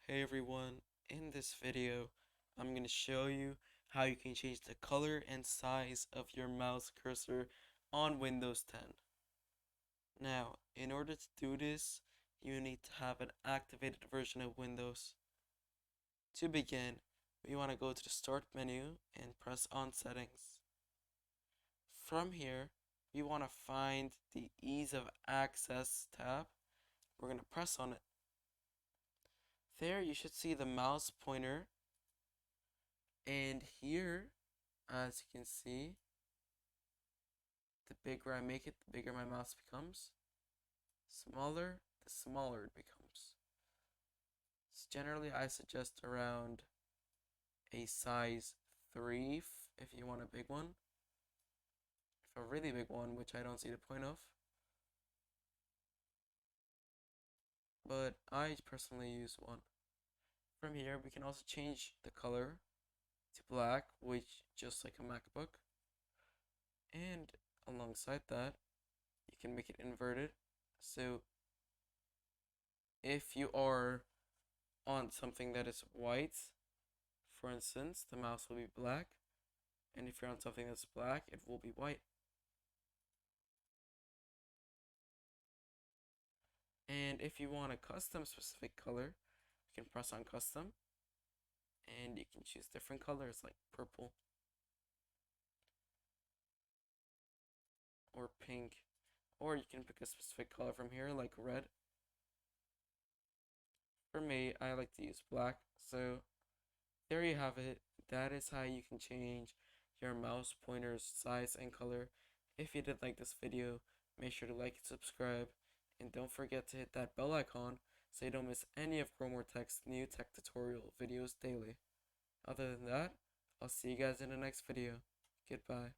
Hey everyone, in this video I'm going to show you how you can change the color and size of your mouse cursor on Windows 10. Now, in order to do this, you need to have an activated version of Windows. To begin, we want to go to the Start menu and press on Settings. From here, we want to find the Ease of Access tab. We're going to press on it. There you should see the mouse pointer, and here, as you can see, the bigger I make it, the bigger my mouse becomes. Smaller, the smaller it becomes. So generally I suggest around a size 3 if you want a big one. If a really big one, which I don't see the point of. But I personally use 1. From here we can also change the color to black, which just like a MacBook. And alongside that, you can make it inverted. So if you are on something that is white, for instance, the mouse will be black, and if you're on something that's black, it will be white. And if you want a custom specific color, you can press on custom, and you can choose different colors like purple or pink, or you can pick a specific color from here like red. For me, I like to use black, so there you have it. That is how you can change your mouse pointer's size and color. If you did like this video, make sure to like and subscribe, and don't forget to hit that bell icon so you don't miss any of Growmore Tech's new tech tutorial videos daily. Other than that, I'll see you guys in the next video. Goodbye.